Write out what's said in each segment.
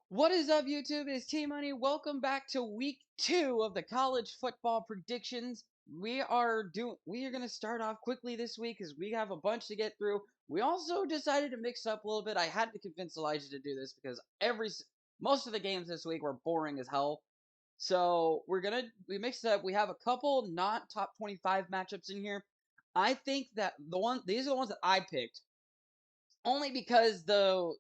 What is up, YouTube? It's T Money. Welcome back to week 2 of the college football predictions. We are gonna start off quickly this week because we have a bunch to get through. We also decided to mix up a little bit. I had to convince Elijah to do this because most of the games this week were boring as hell. So we mixed it up. We have a couple not top 25 matchups in here. I think that these are the ones that I picked only because the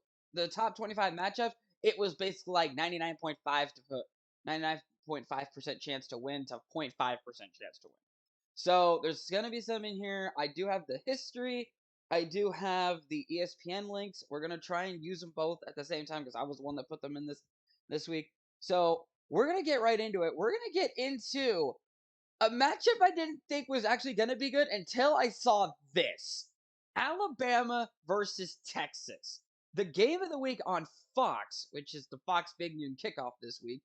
top 25 matchup, it was basically like 99.5% chance to win to 0.5% chance to win. So there's gonna be some in here. I do have the history. I do have the ESPN links. We're gonna try and use them both at the same time because I was the one that put them in this week. So we're gonna get right into it. We're gonna get into a matchup I didn't think was actually going to be good until I saw this. Alabama versus Texas. The game of the week on Fox, which is the Fox Big Noon kickoff this week.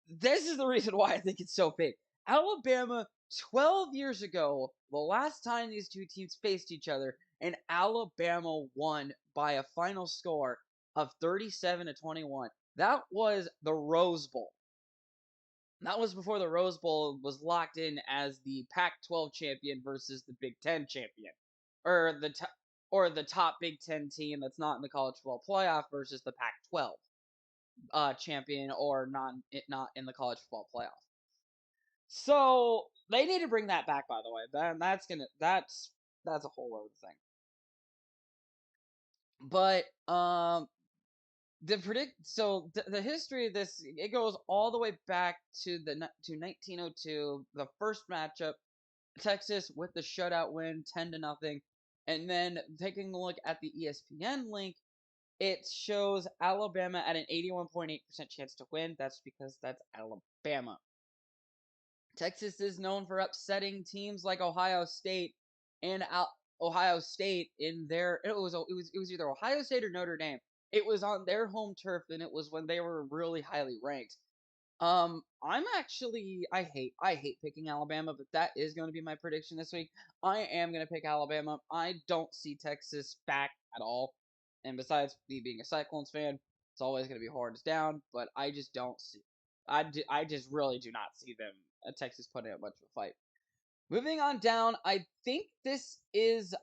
This is the reason why I think it's so big. Alabama, 12 years ago, the last time these two teams faced each other, and Alabama won by a final score of 37-21. That was the Rose Bowl. That was before the Rose Bowl was locked in as the Pac-12 champion versus the Big Ten champion, or the top Big Ten team that's not in the college football playoff versus the Pac-12 champion or not in the college football playoff. So they need to bring that back. By the way, that's a whole other thing. But the history of this, it goes all the way back to 1902, the first matchup, Texas with the shutout win 10-0. And then taking a look at the ESPN link, it shows Alabama at an 81.8% chance to win. That's because that's Alabama. Texas is known for upsetting teams like Ohio State and Ohio State in their it was either Ohio State or Notre Dame. It was on their home turf, and it was when they were really highly ranked. I hate picking Alabama, but that is going to be my prediction this week. I am going to pick Alabama. I don't see Texas back at all. And besides me being a Cyclones fan, it's always going to be horns down, but I just don't see. I just really do not see them Texas putting up much of a fight. Moving on down, I think this is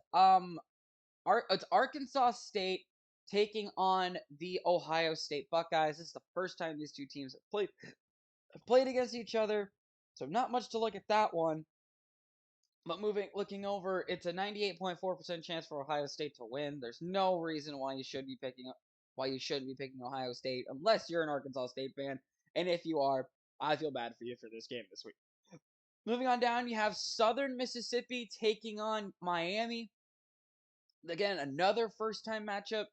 it's Arkansas State taking on the Ohio State Buckeyes. This is the first time these two teams have played against each other, so not much to look at that one. But looking over, it's a 98.4% chance for Ohio State to win. There's no reason why you shouldn't be picking Ohio State unless you're an Arkansas State fan. And if you are, I feel bad for you for this game this week. Moving on down, you have Southern Mississippi taking on Miami. Again, another first-time matchup.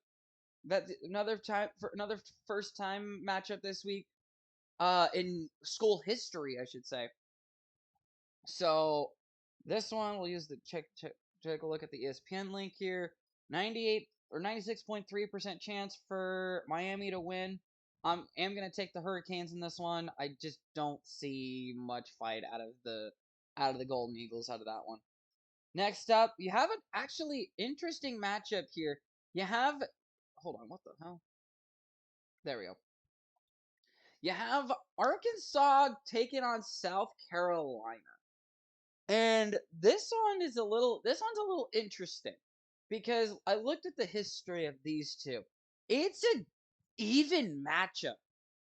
Another first-time matchup this week. In school history, I should say. So this one we'll use the take a look at the ESPN link here. 98 or 96.3% chance for Miami to win. I am gonna take the Hurricanes in this one. I just don't see much fight out of the Golden Eagles out of that one. Next up, you have an actually interesting matchup here. You have hold on, what the hell? There we go. You have Arkansas taking on South Carolina. And this one's a little interesting because I looked at the history of these two. It's an even matchup.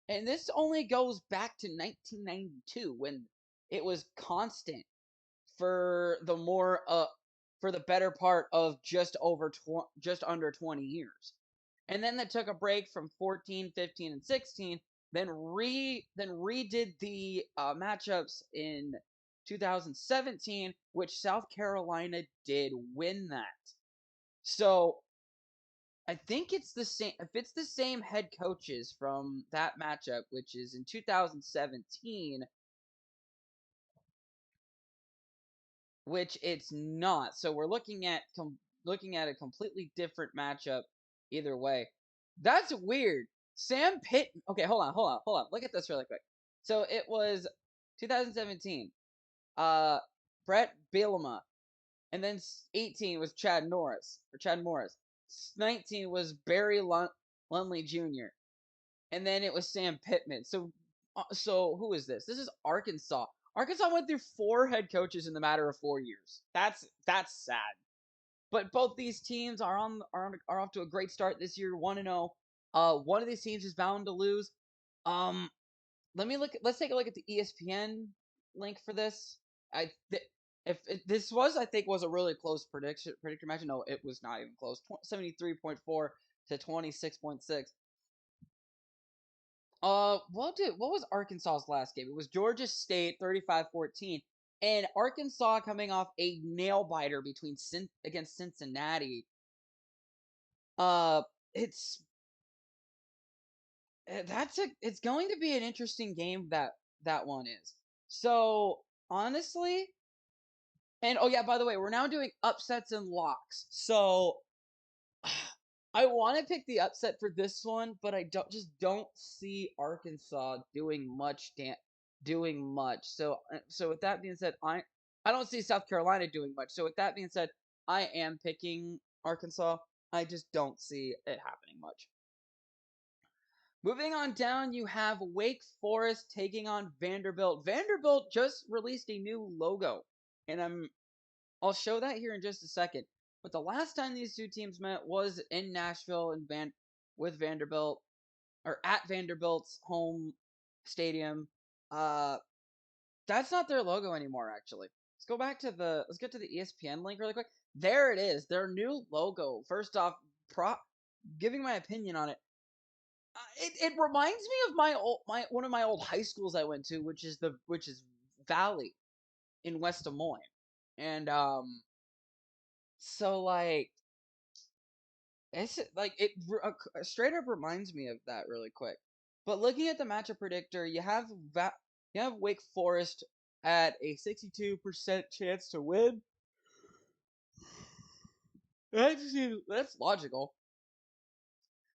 And this only goes back to 1992 when it was constant for the better part of just under 20 years. And then they took a break from 14, 15, and 16, then redid the matchups in 2017, which South Carolina did win that. So I think it's the same. If it's the same head coaches from that matchup, which is in 2017, which it's not. So we're looking at a completely different matchup either way. That's weird. Sam Pitt. Okay, hold on. Look at this really quick. So it was 2017. Brett Bielema, and then 18 was Chad Morris. 19 was Barry Lunley Jr. and then it was Sam Pittman. So who is this? This is Arkansas. Arkansas went through 4 head coaches in the matter of 4 years. That's sad. But both these teams are off to a great start this year, 1-0. One of these teams is bound to lose. Um, let's take a look at the ESPN link for this. If this was, I think, was a really close predictor match. No, it was not even close. 73.4 to 26.6. What was Arkansas's last game? It was Georgia State 35-14. And Arkansas coming off a nail biter against Cincinnati. It's it's going to be an interesting game that one is. So, honestly, and oh yeah, by the way, we're now doing upsets and locks. So, I want to pick the upset for this one, but I don't see Arkansas doing much. So with that being said, I don't see South Carolina doing much. So with that being said, I am picking Arkansas. I just don't see it happening much. Moving on down, you have Wake Forest taking on Vanderbilt. Vanderbilt just released a new logo, and I'll show that here in just a second. But the last time these two teams met was in Nashville with Vanderbilt, or at Vanderbilt's home stadium. That's not their logo anymore, actually. Let's get to the ESPN link really quick. There it is, their new logo. First off, giving my opinion on it. It reminds me of one of my old high schools I went to, which is Valley in West Des Moines, and so like it's like straight up reminds me of that really quick. But looking at the matchup predictor, you have Wake Forest at a 62% chance to win. That's logical.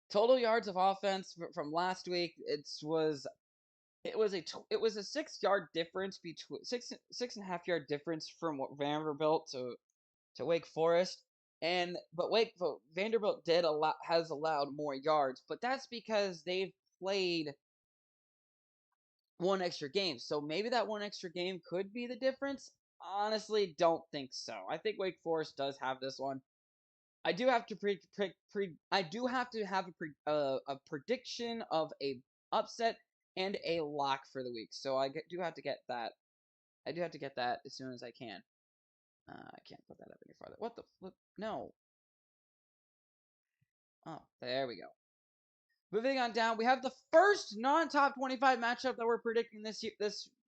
Total yards of offense from last week, it was a 6 yard difference between 6.5 yard difference from Vanderbilt to Wake Forest, but Vanderbilt has allowed more yards, but that's because they've played one extra game. So maybe that one extra game could be the difference. Honestly, don't think so. I think Wake Forest does have this one. I do have to I do have to have a prediction of a upset and a lock for the week. So do have to get that. I do have to get that as soon as I can. I can't put that up any farther. What the flip? No. Oh, there we go. Moving on down, we have the first non-top 25 matchup that we're predicting this year.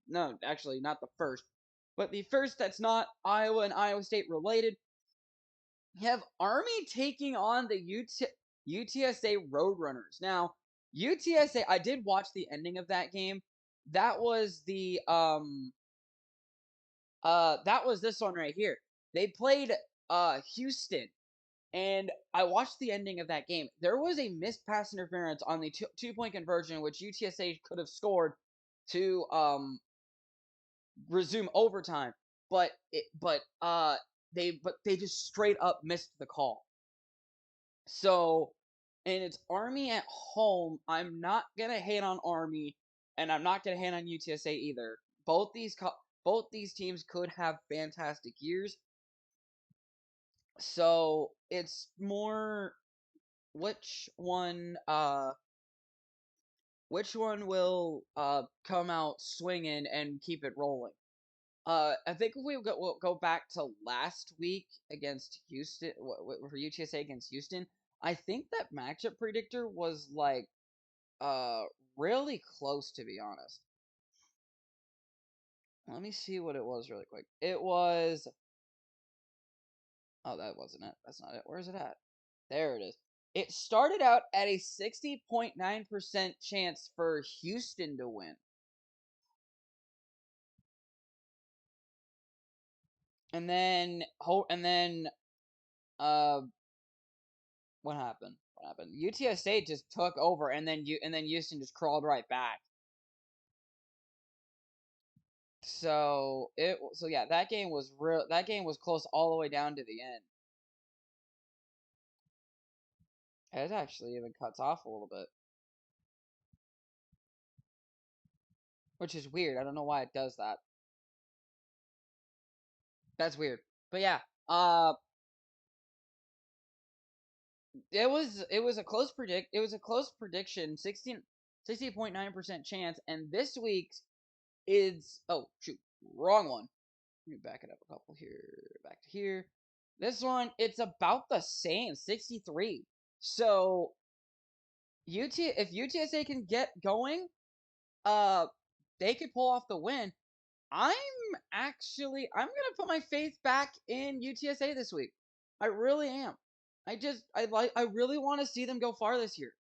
No, actually not the first, but the first that's not Iowa and Iowa State related. You have Army taking on the UTSA Roadrunners. Now, UTSA, I did watch the ending of that game. That was that was this one right here. They played Houston, and I watched the ending of that game. There was a missed pass interference on the 2-point conversion, which UTSA could have scored to resume overtime, but they just straight up missed the call. So, and it's Army at home. I'm not gonna hate on Army, and I'm not gonna hate on UTSA either. Both these teams could have fantastic years. So it's more which one will come out swinging and keep it rolling. I think if we'll go back to last week against Houston for UTSA against Houston, I think that matchup predictor was like really close, to be honest. Let me see what it was really quick. It was Oh, that wasn't it. That's not it. Where is it at? There it is. It started out at a 60.9% chance for Houston to win. And then what happened? What happened? UTSA just took over, and then Houston just crawled right back. So yeah, that game was real. That game was close all the way down to the end. It actually even cuts off a little bit. which is weird. I don't know why it does that. That's weird. But yeah, it was a close prediction, 60.9% chance, and this week's is oh shoot, wrong one. Let me back it up a couple here, back to here. This one, it's about the same, 63. So if UTSA can get going, uh, they could pull off the win. I'm I'm gonna put my faith back in UTSA this week. I really am. I really want to see them go far this year.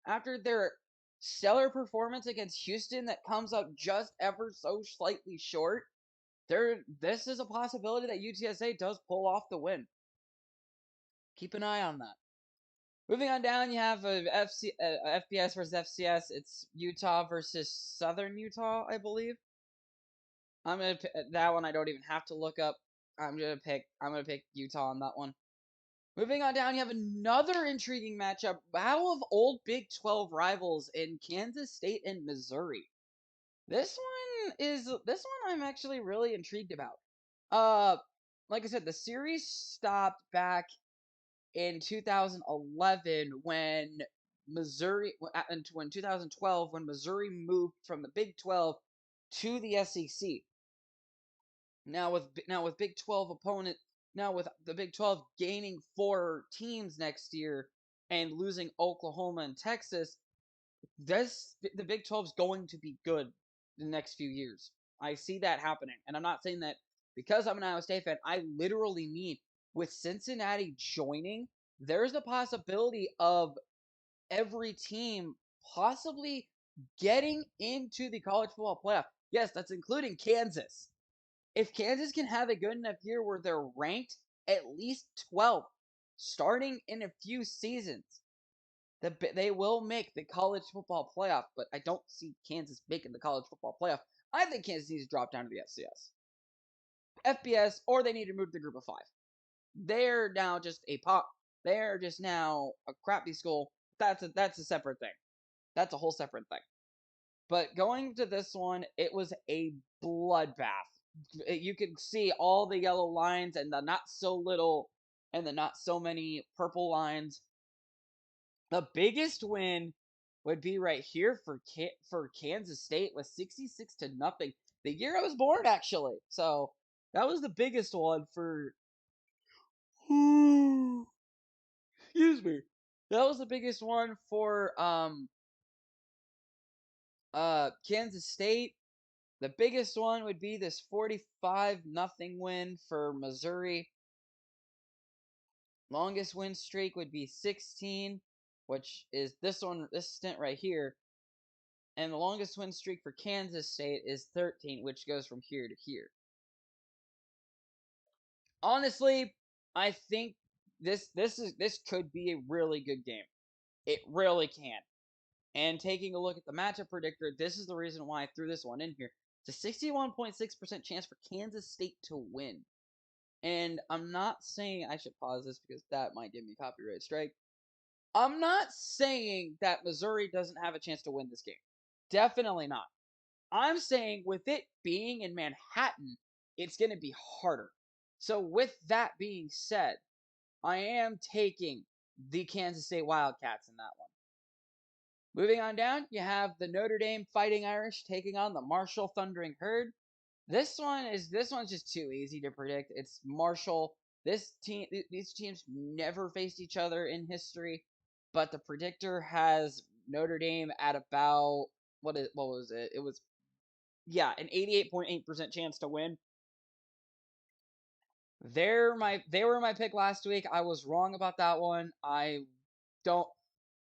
After their stellar performance against Houston that comes up just ever so slightly short, this is a possibility that UTSA does pull off the win. Keep an eye on that. Moving on down, you have FBS versus FCS. It's Utah versus Southern Utah, I believe. I'm gonna that one. I don't even have to look up. I'm gonna pick Utah on that one. Moving on down, you have another intriguing matchup: battle of old Big 12 rivals in Kansas State and Missouri. This one I'm actually really intrigued about. Like I said, the series stopped back in 2011 when Missouri, when 2012 when Missouri moved from the Big 12 to the SEC. Now with Big 12 opponent, now with the Big 12 gaining 4 teams next year and losing Oklahoma and Texas, the Big 12 is going to be good the next few years. I see that happening, and I'm not saying that because I'm an Iowa State fan. I literally mean with Cincinnati joining, there's the possibility of every team possibly getting into the college football playoff. Yes, that's including Kansas. If Kansas can have a good enough year where they're ranked at least 12th, starting in a few seasons, they will make the college football playoff, but I don't see Kansas making the college football playoff. I think Kansas needs to drop down to the FBS, or they need to move to the group of 5. They're now just a pop. They're just now a crappy school. That's a separate thing. That's a whole separate thing. But going to this one, it was a bloodbath. You could see all the yellow lines and the not so little and the not so many purple lines. The biggest win would be right here for Kansas State with 66-0. The year I was born, actually. So that was the biggest one for. Excuse me. That was the biggest one for Kansas State. The biggest one would be this 45-0 win for Missouri. Longest win streak would be 16, which is this stint right here. And the longest win streak for Kansas State is 13, which goes from here to here. Honestly, I think this could be a really good game. It really can. And taking a look at the matchup predictor, this is the reason why I threw this one in here. It's a 61.6% chance for Kansas State to win. And I'm not saying I should pause this because that might give me a copyright strike. I'm not saying that Missouri doesn't have a chance to win this game. Definitely not. I'm saying with it being in Manhattan, it's going to be harder. So with that being said, I am taking the Kansas State Wildcats in that one. Moving on down, you have the Notre Dame Fighting Irish taking on the Marshall Thundering Herd. This one's just too easy to predict. It's Marshall. These teams never faced each other in history, but the predictor has Notre Dame at about what was it? It was an 88.8% chance to win. They were my pick last week. I was wrong about that one. I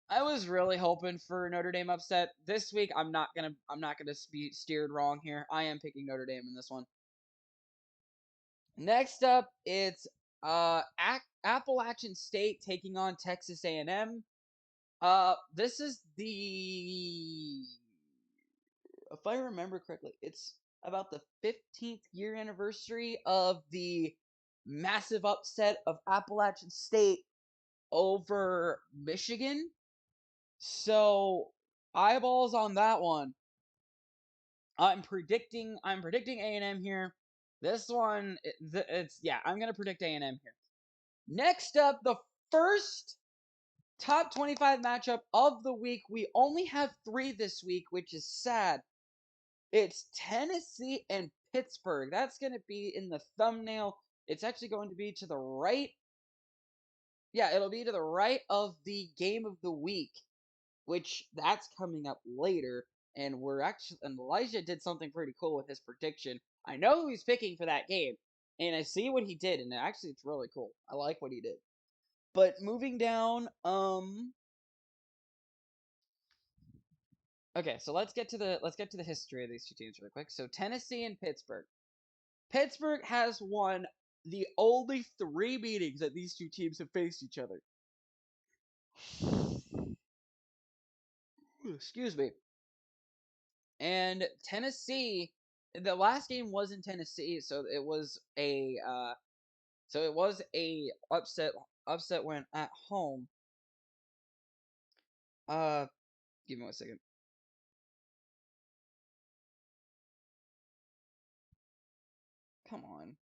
was really hoping for Notre Dame upset. This week I'm not gonna be steered wrong here. I am picking Notre Dame in this one. Next up, it's Appalachian State taking on Texas A&M. This is if I remember correctly, it's about the 15th year anniversary of the massive upset of Appalachian State over Michigan. So, eyeballs on that one. I'm predicting A&M here. This one, I'm gonna predict A&M here. Next up, the first top 25 matchup of the week. We only have 3 this week, which is sad. It's Tennessee and Pittsburgh. That's going to be in the thumbnail. It's actually going to be to the right. Yeah, it'll be to the right of the game of the week, which that's coming up later. And Elijah did something pretty cool with his prediction. I know who he's picking for that game, and I see what he did, and actually it's really cool. I like what he did. But moving down, okay, so let's get to the history of these 2 teams really quick. So Tennessee and Pittsburgh. Pittsburgh has won the only 3 meetings that these 2 teams have faced each other. Excuse me. And Tennessee, the last game was in Tennessee, so it was a upset win at home. Give me 1 second. Come on.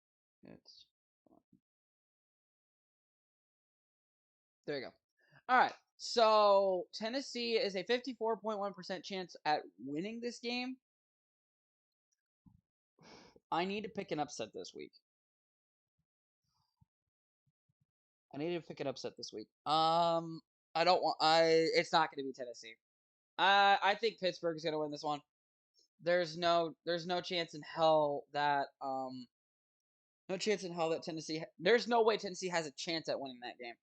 There you go. All right. So Tennessee is a 54.1% chance at winning this game. I need to pick an upset this week. It's not going to be Tennessee. I think Pittsburgh is going to win this one. There's no chance in hell that Tennessee. There's no way Tennessee has a chance at winning that game.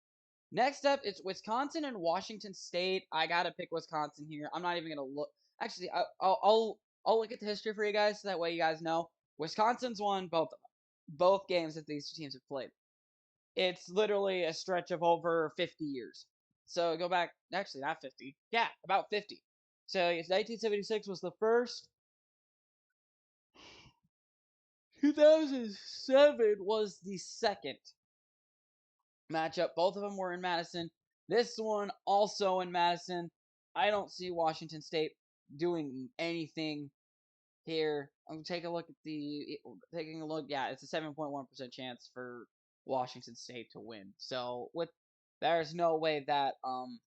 Next up, it's Wisconsin and Washington State. I gotta pick Wisconsin here. I'm not even gonna look. Actually, I'll look at the history for you guys so that way you guys know. Wisconsin's won both games that these 2 teams have played. It's literally a stretch of over 50 years. So go back. Actually, not 50. Yeah, about 50. So 1976 was the first. 2007 was the second matchup. Both of them were in Madison. This one also in Madison. I don't see Washington State doing anything here. I'm taking a look. Yeah, it's a 7.1% chance for Washington State to win. So there's no way that Washington's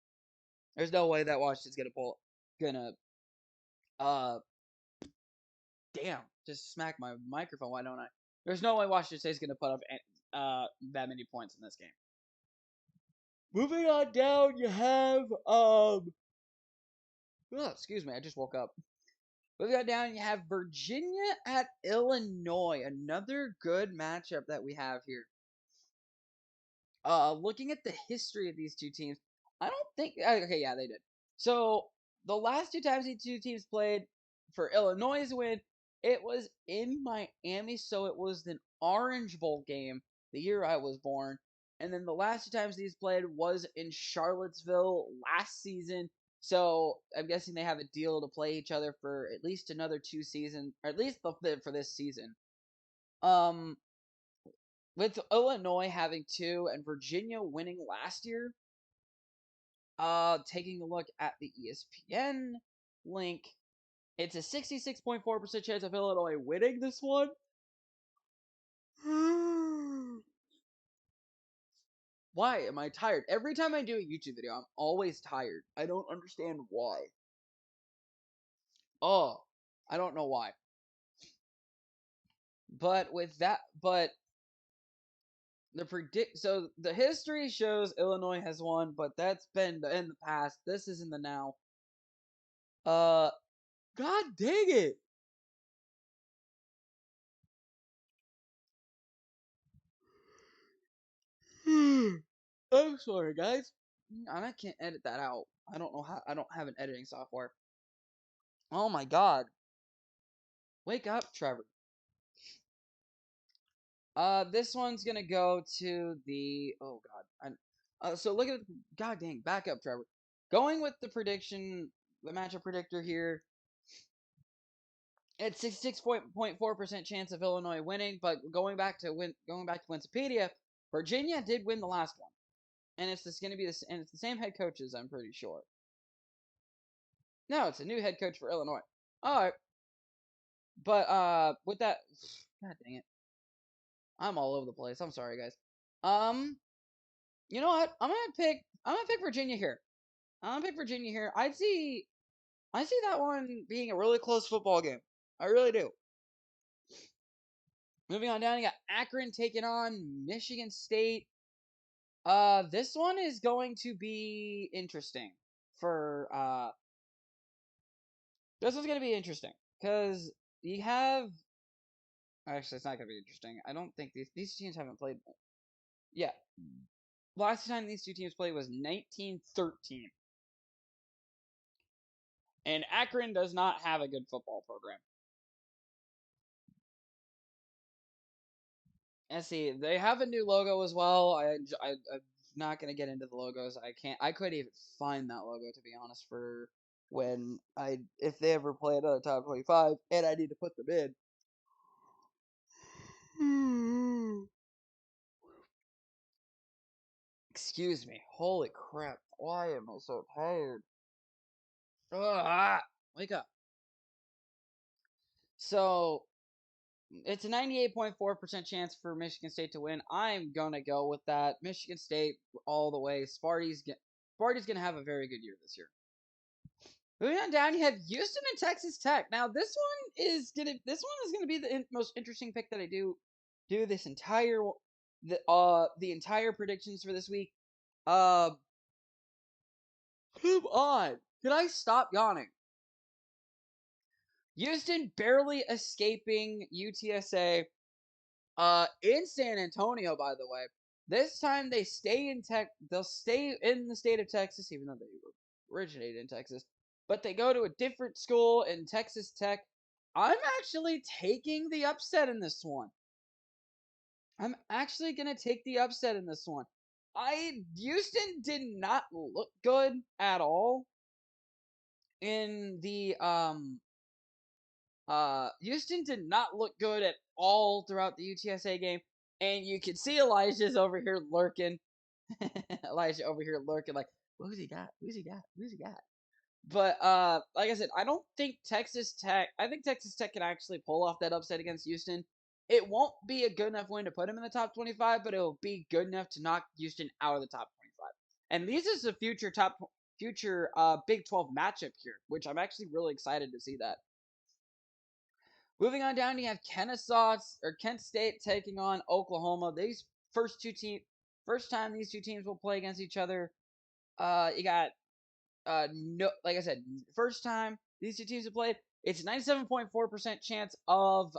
damn, just smack my microphone. Why don't I? There's no way Washington State's gonna put up that many points in this game. Moving on down, you have excuse me, I just woke up. Moving on down, you have Virginia at Illinois. Another good matchup that we have here. Looking at the history of these 2 teams, I don't think. Okay, yeah, they did. So the last 2 times these 2 teams played, for Illinois' win, it was in Miami, so it was an Orange Bowl game the year I was born. And then the last 2 times these played was in Charlottesville last season. So I'm guessing they have a deal to play each other for at least another 2 seasons, or at least for this season. With Illinois having 2 and Virginia winning last year, taking a look at the ESPN link, it's a 66.4% chance of Illinois winning this one. Why am I tired? Every time I do a YouTube video, I'm always tired. I don't understand why. Oh, I don't know why. But so the history shows Illinois has won, but that's been in the past. This is in the now. God dang it! I'm sorry, guys. I can't edit that out. I don't know how. I don't have an editing software. Oh my god! Wake up, Trevor. This one's gonna go to the. Oh god. So look at. God dang. Back up, Trevor. Going with the prediction, the matchup predictor here. It's 66.4% chance of Illinois winning, but going back to Wikipedia, Virginia did win the last one, and it's just gonna be this, and it's the same head coaches. I'm pretty sure. No, it's a new head coach for Illinois. All right. But with that, God dang it, I'm all over the place. I'm sorry, guys. You know what? I'm gonna pick Virginia here. I'm gonna pick Virginia here. I see that one being a really close football game. I really do. Moving on down, you got Akron taking on Michigan State. This one is going to be interesting. For this one's gonna be interesting because you have. Actually, it's not gonna be interesting. I don't think these teams haven't played. Yeah, last time these two teams played was 1913, and Akron does not have a good football program. And see, they have a new logo as well. I'm not gonna get into the logos. I can't. I couldn't even find that logo to be honest. For when if they ever play another top 25, and I need to put them in. Excuse me. Holy crap! Why am I so tired? Ugh, wake up. So it's a 98.4% chance for Michigan State to win. I'm gonna go with that. Michigan State all the way. Sparty's gonna have a very good year this year. Moving on down, you have Houston and Texas Tech. Now this one is gonna be the most interesting pick that I do this entire the entire predictions for this week. Uh, come on, can I stop yawning? Houston barely escaping UTSA. In San Antonio, by the way. This time they stay in They'll stay in the state of Texas, even though they originated in Texas. But they go to a different school in Texas Tech. I'm actually taking the upset in this one. I'm actually gonna take the upset in this one. Houston did not look good at all in the Houston did not look good at all throughout the UTSA game, and you can see Elijah's over here lurking. Elijah over here lurking, like, who's he got? Who's he got? Who's he got? But like I said, I don't think Texas Tech. I think Texas Tech can actually pull off that upset against Houston. It won't be a good enough win to put him in the top 25, but it will be good enough to knock Houston out of the top 25. And this is a future Big 12 matchup here, which I'm actually really excited to see that. Moving on down, you have Kent State taking on Oklahoma. These first time these two teams will play against each other. You got no, like I said, first time these two teams have played. It's 97.4% chance of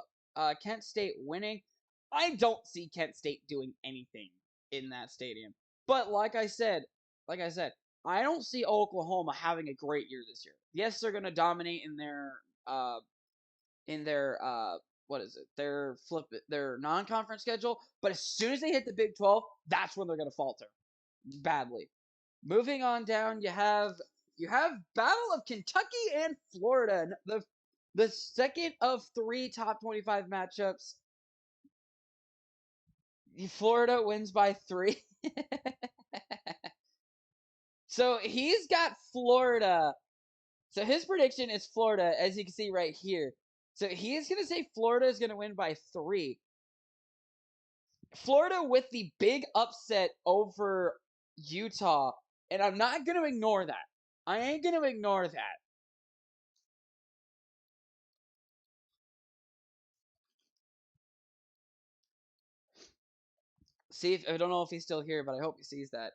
Kent State winning. I don't see Kent State doing anything in that stadium. But like I said, I don't see Oklahoma having a great year this year. Yes, they're going to dominate in their what is it? Their non-conference schedule. But as soon as they hit the Big 12, that's when they're going to falter badly. Moving on down, you have Battle of Kentucky and Florida, the second of 3 top 25 matchups. Florida wins by 3. So he's got Florida. So his prediction is Florida, as you can see right here. So he is going to say Florida is going to win by 3. Florida with the big upset over Utah. And I'm not going to ignore that. I ain't going to ignore that. See, I don't know if he's still here, but I hope he sees that.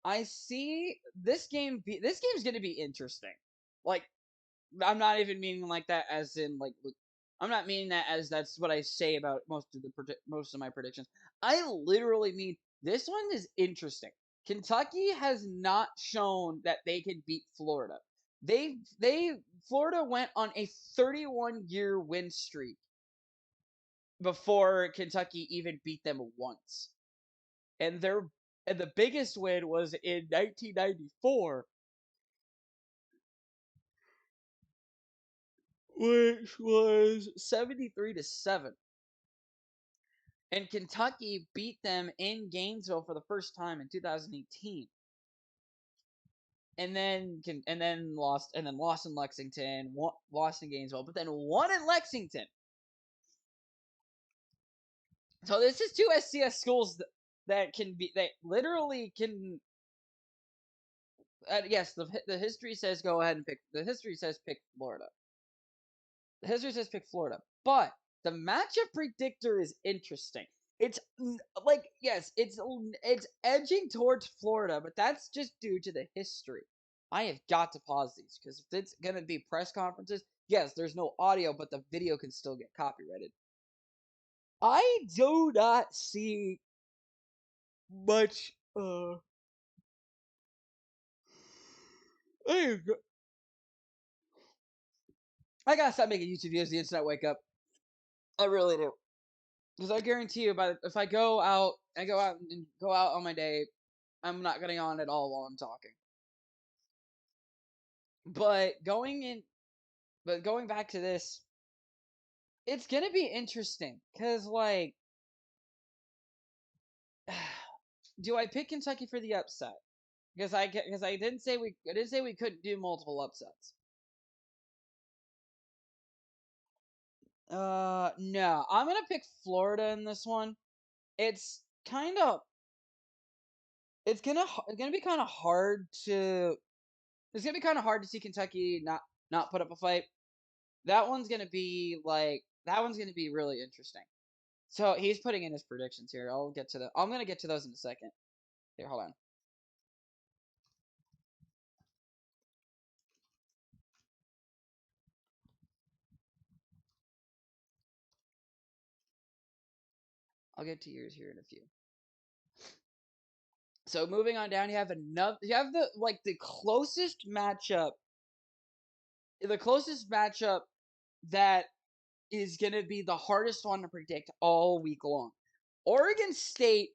I see this game. This game's going to be interesting. Like, I'm not even meaning like that as in like. I'm not meaning that as that's what I say about most of my predictions. I literally mean this one is interesting. Kentucky has not shown that they can beat Florida. Florida went on a 31-year win streak before Kentucky even beat them once. And the biggest win was in 1994, which was 73-7. And Kentucky beat them in Gainesville for the first time in 2018. lost in Lexington, lost in Gainesville, but then won in Lexington. So this is two SCS schools that literally can. Yes, the history says go ahead and pick. The history says pick Florida. The history says pick Florida, but the matchup predictor is interesting. It's like, yes, it's edging towards Florida, but that's just due to the history. I have got to pause these because if it's gonna be press conferences, yes, there's no audio, but the video can still get copyrighted. I do not see much. I gotta stop making YouTube videos the instant I wake up. I really do. Because I guarantee you, if I go out on my day, I'm not getting on at all while I'm talking. But going back to this, it's gonna be interesting. Cause like, do I pick Kentucky for the upset? Because I didn't say we couldn't do multiple upsets. No, I'm gonna pick Florida in this one. It's gonna be kind of hard to. It's gonna be kind of hard to see Kentucky not put up a fight. That one's gonna be really interesting. So he's putting in his predictions here. I'm gonna get to those in a second. Here, hold on. I'll get to yours here in a few. So moving on down, you have the closest matchup. The closest matchup that is gonna be the hardest one to predict all week long. Oregon State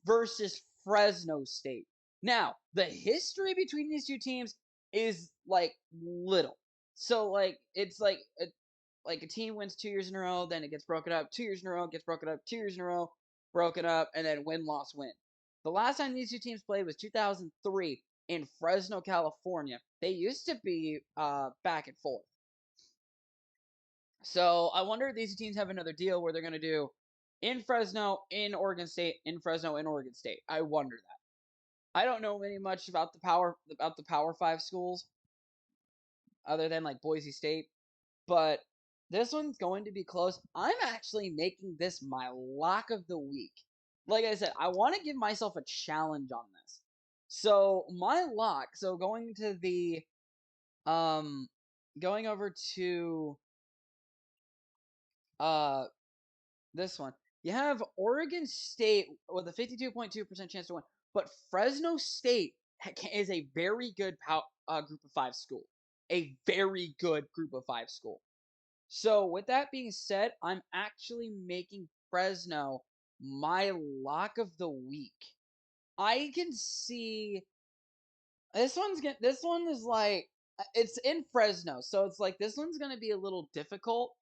versus Fresno State. Now, the history between these two teams is like little. So like it's like a team wins 2 years in a row, then it gets broken up. 2 years in a row, it gets broken up. 2 years in a row, broken up, and then win, loss, win. The last time these two teams played was 2003 in Fresno, California. They used to be back and forth. So I wonder if these teams have another deal where they're going to do in Fresno, in Oregon State, in Fresno, in Oregon State. I wonder that. I don't know much about the Power 5 schools other than like Boise State, but this one's going to be close. I'm actually making this my lock of the week. Like I said, I want to give myself a challenge on this. So my lock, going over to this one. You have Oregon State with a 52.2% chance to win, but Fresno State is a very good group of 5 school. A very good group of 5 school. So with that being said, I'm actually making Fresno my lock of the week. I can see this one is like, it's in Fresno, so it's like this one's gonna be a little difficult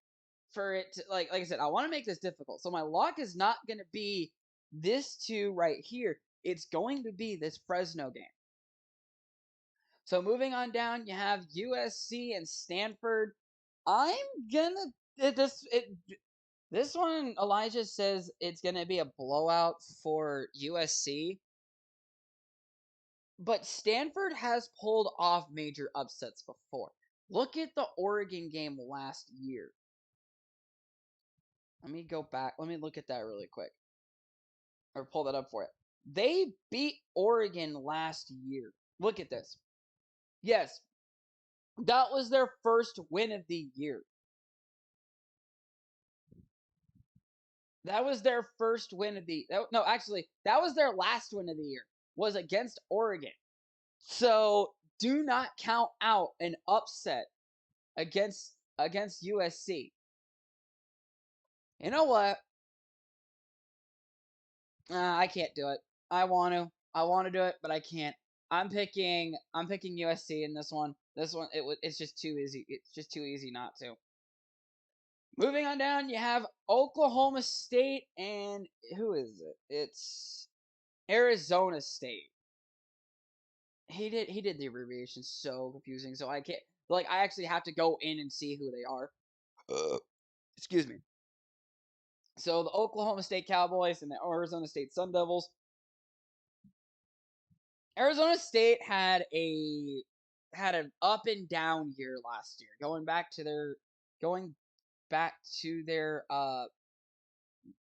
for it to, like I said, I want to make this difficult. So my lock is not going to be this two right here. It's going to be this Fresno game. So moving on down, you have USC and Stanford. I'm gonna this one. Elijah says it's gonna be a blowout for USC, but Stanford has pulled off major upsets before. Look at the Oregon game last year. Let me go back. Let me look at that really quick. Or pull that up for it. They beat Oregon last year. Look at this. Yes, that was their first win of the year. That was their first win of the no, actually, that was their last win of the year. Was against Oregon. So do not count out an upset against USC. You know what? I can't do it. I want to do it, but I can't. I'm picking USC in this one. This one it's just too easy. It's just too easy not to. Moving on down, you have Oklahoma State and who is it? It's Arizona State. He did the abbreviation so confusing. So I can't like I actually have to go in and see who they are. Excuse me. So the Oklahoma State Cowboys and the Arizona State Sun Devils. Arizona State had an up and down year last year, going back to their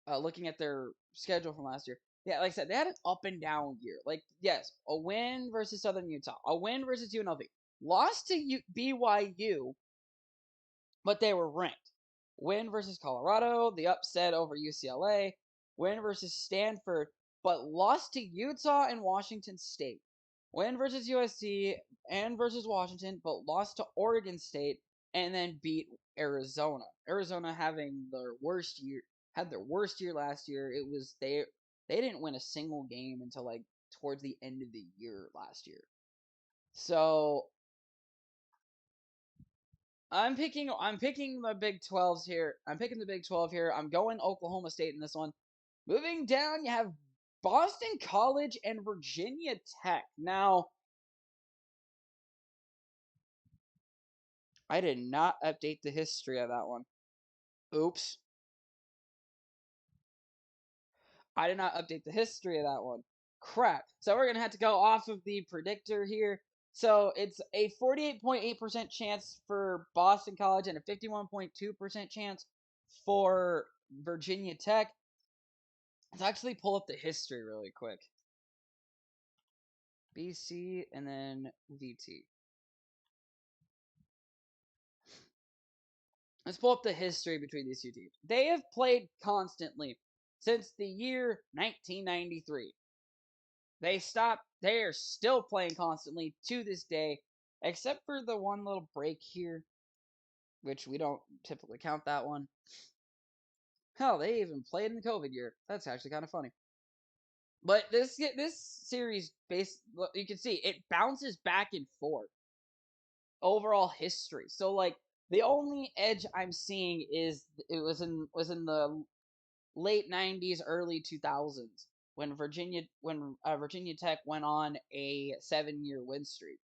looking at their schedule from last year. Yeah, like I said, they had an up and down year. Like, yes, a win versus Southern Utah, a win versus UNLV, lost to BYU, but they were ranked. Win versus Colorado, the upset over UCLA, win versus Stanford, but lost to Utah and Washington State. Win versus USC and versus Washington, but lost to Oregon State and then beat Arizona. Arizona having their worst year had their worst year last year. It was they didn't win a single game until like towards the end of the year last year. So I'm picking the Big 12s here. I'm picking the Big 12 here. I'm going Oklahoma State in this one. Moving down, you have Boston College and Virginia Tech. Now, I did not update the history of that one. Oops. I did not update the history of that one. Crap. So we're going to have to go off of the predictor here. So it's a 48.8% chance for Boston College and a 51.2% chance for Virginia Tech. Let's actually pull up the history really quick. BC and then VT. Let's pull up the history between these two teams. They have played constantly since the year 1993. They are still playing constantly to this day, except for the one little break here, which we don't typically count that one. Hell, they even played in the COVID year. That's actually kind of funny. But this series, you can see it bounces back and forth. Overall history. So like the only edge I'm seeing is it was in the late 90s, early 2000s when Virginia Tech went on a 7-year win streak.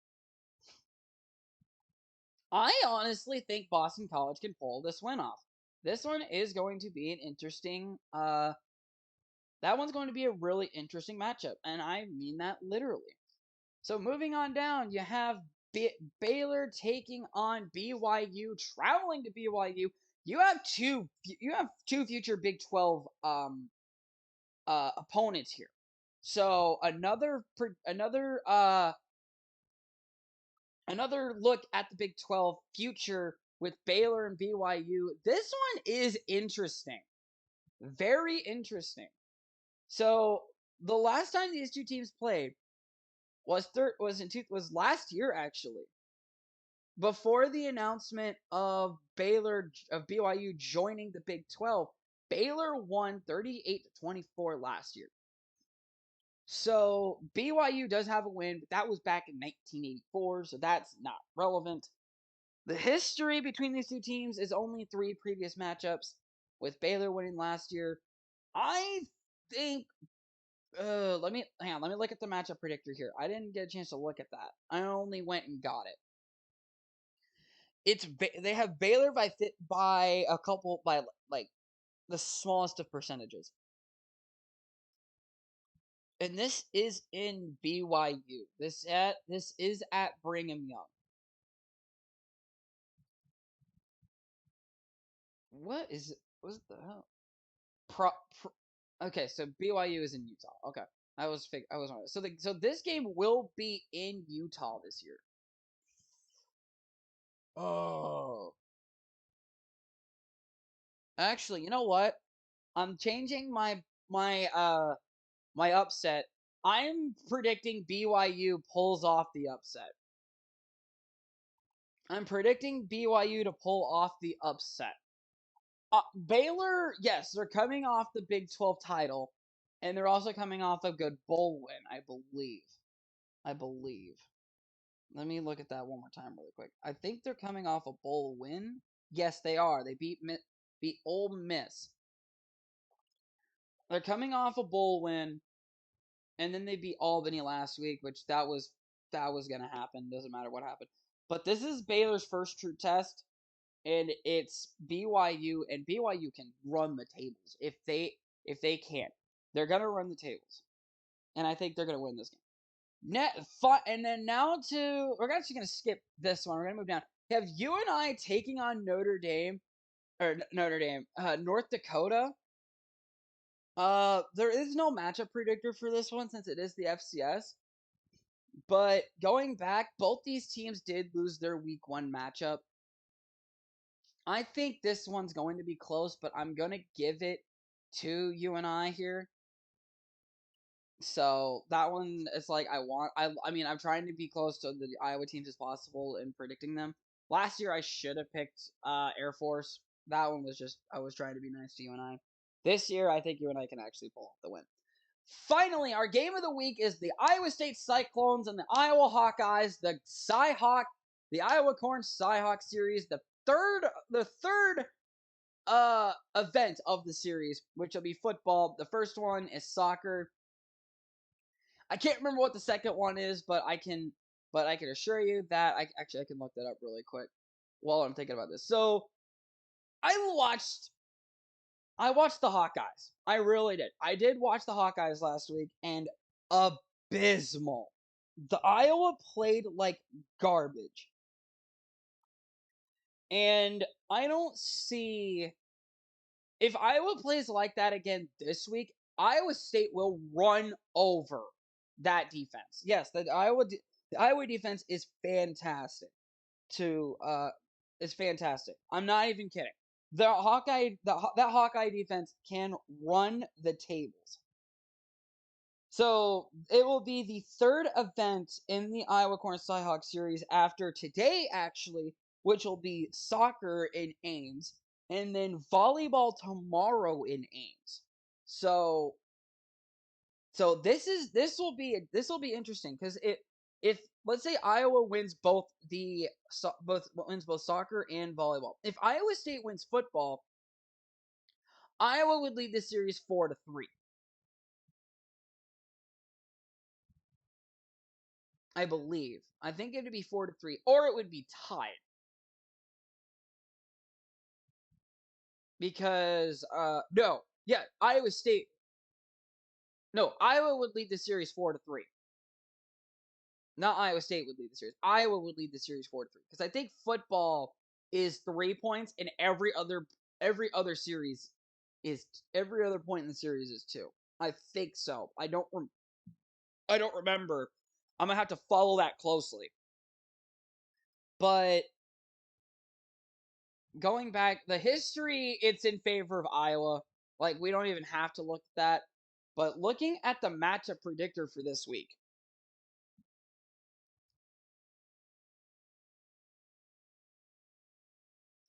I honestly think Boston College can pull this win off. This one is going to be an interesting that one's going to be a really interesting matchup, and I mean that literally. So moving on down, you have Baylor taking on BYU, traveling to BYU. You have two future Big 12 opponents here. So another look at the Big 12 future with Baylor and BYU. This one is interesting. Very interesting. So the last time these two teams played was last year actually. Before the announcement of BYU joining the Big 12, Baylor won 38-24 last year. So BYU does have a win, but that was back in 1984, so that's not relevant. The history between these two teams is only 3 previous matchups, with Baylor winning last year. I think let me look at the matchup predictor here. I didn't get a chance to look at that. I only went and got it. They have Baylor by a couple by like the smallest of percentages. And this is in BYU. This is at Brigham Young. What the hell? Okay, so BYU is in Utah. Okay. I was on it. So this game will be in Utah this year. Oh. Actually, you know what? I'm changing my upset. I'm predicting BYU pulls off the upset. I'm predicting BYU to pull off the upset. Baylor, yes, they're coming off the Big 12 title, and they're also coming off a good bowl win, I believe. Let me look at that one more time really quick. I think they're coming off a bowl win. Yes, they are. They beat Ole Miss. They're coming off a bowl win, and then they beat Albany last week, which that was that was gonna happen. Doesn't matter what happened. But this is Baylor's first true test, and it's BYU, and BYU can run the tables if they can. They're gonna run the tables, and I think they're gonna win this game. And then now we're actually gonna skip this one. We're gonna move down. Have UNI taking on North Dakota. There is no matchup predictor for this one since it is the FCS. But going back, both these teams did lose their week 1 matchup. I think this one's going to be close, but I'm going to give it to UNI here. So that one is like I mean, I'm trying to be close to the Iowa teams as possible in predicting them. Last year I should have picked Air Force. That one was just I was trying to be nice to UNI. This year I think UNI can actually pull off the win. Finally, our game of the week is the Iowa State Cyclones and the Iowa Hawkeyes, the Cyhawk, the Iowa Corn Cyhawk series, the third event of the series, which will be football. The first one is soccer. I can't remember what the second one is, but I can assure you that I can look that up really quick while I'm thinking about this. So I watched the Hawkeyes. I really did. I did watch the Hawkeyes last week, and abysmal. The Iowa played like garbage. And I don't see if Iowa plays like that again this week, Iowa State will run over that defense. Yes, the Iowa defense is fantastic. Is fantastic. I'm not even kidding. That Hawkeye defense can run the tables. So it will be the third event in the Iowa Corn Cyhawk series after today, actually, which will be soccer in Ames, and then volleyball tomorrow in Ames. So this will be interesting because if let's say Iowa wins both soccer and volleyball. If Iowa State wins football, Iowa would lead the series 4-3. I believe. I think it would be 4-3, or it would be tied. Because Iowa State. No, Iowa would lead the series 4-3. Not Iowa State would lead the series. Iowa would lead the series 4-3 because I think football is 3 points, and every other series is every other point in the series is 2. I think so. I don't remember. I'm gonna have to follow that closely. But going back, the history, it's in favor of Iowa. Like, we don't even have to look at that. But looking at the matchup predictor for this week,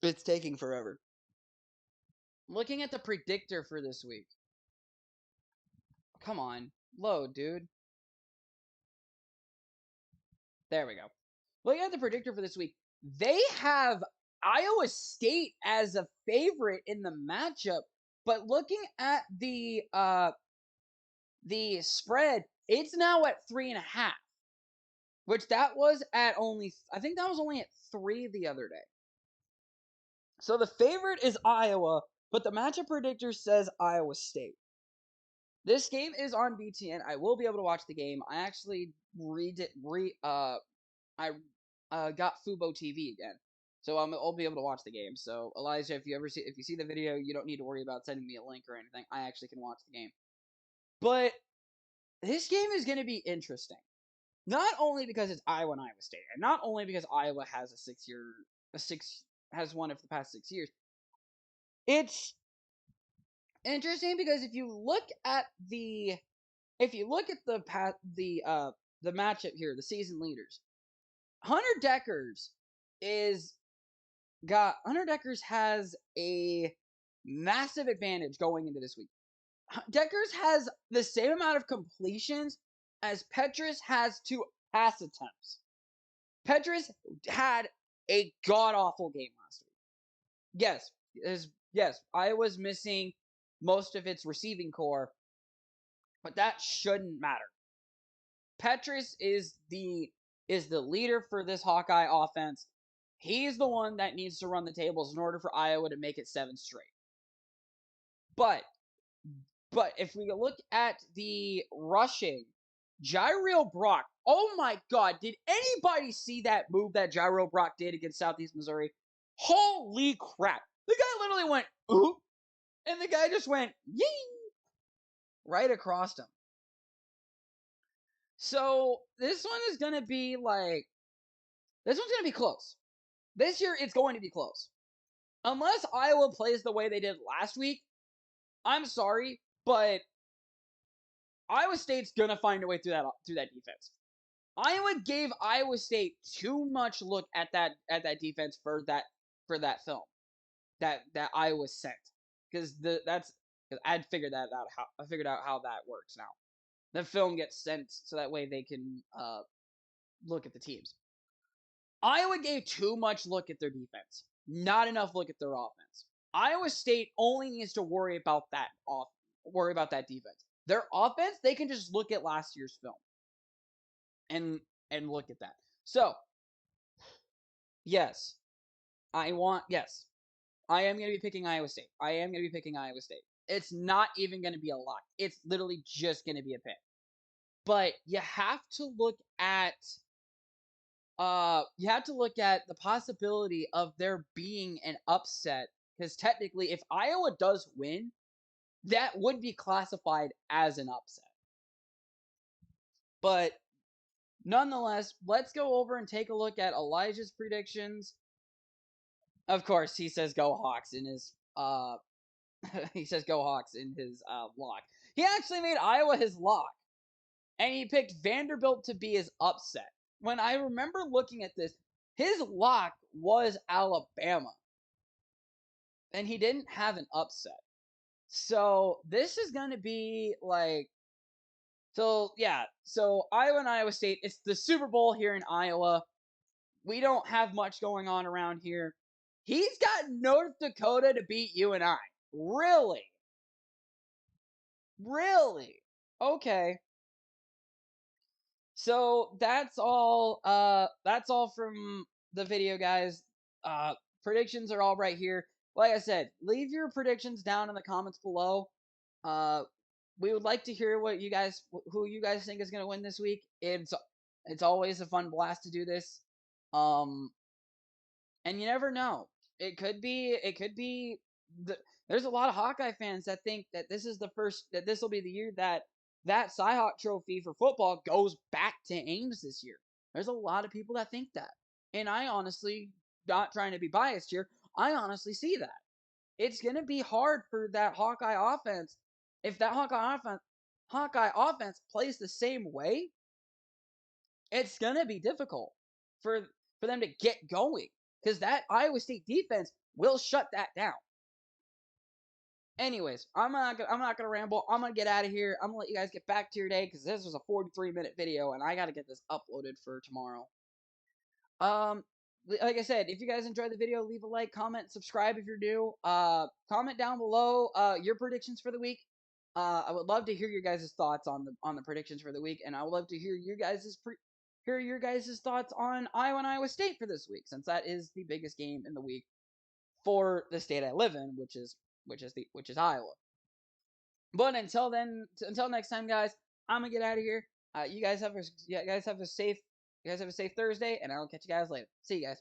it's taking forever. Looking at the predictor for this week. Come on. Load, dude. There we go. Looking at the predictor for this week, they have Iowa State as a favorite in the matchup, but looking at the spread, it's now at 3.5, which that was at only I think that was only at 3 the other day. So the favorite is Iowa, but the matchup predictor says Iowa State. This game is on BTN. I will be able to watch the game. I actually got Fubo TV again, so I'll be able to watch the game. So Elijah, if you see the video, you don't need to worry about sending me a link or anything. I actually can watch the game. But this game is going to be interesting, not only because it's Iowa and Iowa State, and not only because Iowa has has won it for the past 6 years. It's interesting because if you look at the matchup here, the season leaders, Hunter Deckers has a massive advantage going into this week. Deckers has the same amount of completions as Petrus has to pass attempts. Petrus had a god-awful game last week. Yes, Iowa's missing most of its receiving core, but that shouldn't matter. Petrus is the is the leader for this Hawkeye offense. He's the one that needs to run the tables in order for Iowa to make it 7 straight. But if we look at the rushing, Jairil Brock, oh my God, did anybody see that move that Jairil Brock did against Southeast Missouri? Holy crap. The guy literally went, oop, and the guy just went, yee, right across him. So, this one is going to be like, this one's going to be close. This year, it's going to be close. Unless Iowa plays the way they did last week, I'm sorry, but Iowa State's going to find a way through that defense. Iowa gave Iowa State too much look at that defense for that film that Iowa sent, because I figured out how that works now. The film gets sent so that way they can look at the teams. Iowa gave too much look at their defense, not enough look at their offense. Iowa State only needs to worry about that defense. Their offense, they can just look at last year's film and look at that. So, yes, I am going to be picking Iowa State. It's not even going to be a lock. It's literally just going to be a pick. But you have to look at the possibility of there being an upset, because technically if Iowa does win, that would be classified as an upset. But nonetheless, let's go over and take a look at Elijah's predictions. Of course, he says go Hawks in his lock. He actually made Iowa his lock, and he picked Vanderbilt to be his upset. When I remember looking at this, his lock was Alabama, and he didn't have an upset. So this is going to be like, so Iowa and Iowa State, it's the Super Bowl here in Iowa. We don't have much going on around here. He's got North Dakota to beat UNI. Really? Really? Okay. So that's all from the video, guys. Predictions are all right here. Like I said, leave your predictions down in the comments below. We would like to hear who you guys think is going to win this week. It's always a fun blast to do this. And you never know. It could be there's a lot of Hawkeye fans that think that this will be the year that Cyhawk trophy for football goes back to Ames this year. There's a lot of people that think that. And I honestly, not trying to be biased here, I honestly see that. It's going to be hard for that Hawkeye offense. If that Hawkeye offense plays the same way, it's going to be difficult for them to get going, because that Iowa State defense will shut that down. Anyways, I'm not gonna ramble. I'm gonna get out of here. I'm gonna let you guys get back to your day, because this was a 43-minute video, and I gotta get this uploaded for tomorrow. Like I said, if you guys enjoyed the video, leave a like, comment, subscribe if you're new. Comment down below your predictions for the week. I would love to hear your guys' thoughts on the predictions for the week, and I would love to hear your guys' thoughts on Iowa and Iowa State for this week, since that is the biggest game in the week for the state I live in, which is Iowa. But until next time, guys, I'm gonna get out of here. You guys have a safe Thursday, and I'll catch you guys later. See you guys.